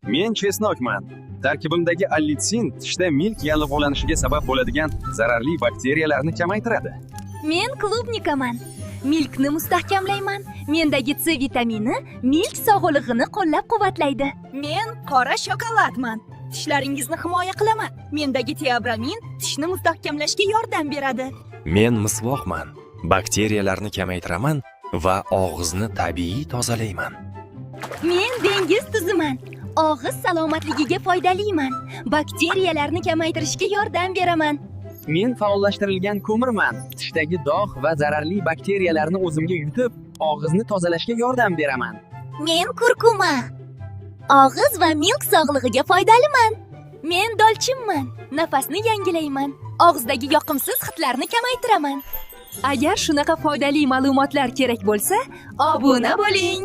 Men chesnokman. Tarkibimdagi allitsin tishda milk yallig'lanishiga sabab bo'ladigan zararli bakteriyalarni kamaytiradi. Men klubnikaman. Milkni mustahkamlayman. Mendagi C vitamini milk sog'lig'ini qo'llab-quvvatlaydi. Men qora shokoladman. Tishlaringizni himoya qilaman. Mendagi teobramin tishni mustahkamlashga yordam beradi. Men misvoqman. Bakteriyalarni kamaytiraman va og'izni tabiiy tozalayman. Men dengiz tuziman. Og'iz salomatligiga foydaliman. Bakteriyalarni kamaytirishga yordam beraman. Men faollashtirilgan ko'mirman. Tishdagi dog' va zararli bakteriyalarni o'zimga yutib, og'izni tozalashga yordam beraman. Men kurkuma. Og'iz va milk sog'lig'iga foydaliman. Men dolchinman. Nafasni yangilayman. Og'izdagi yoqimsiz hidlarni kamaytiraman. Agar shunaqa foydali ma'lumotlar kerak bo'lsa, obuna bo'ling.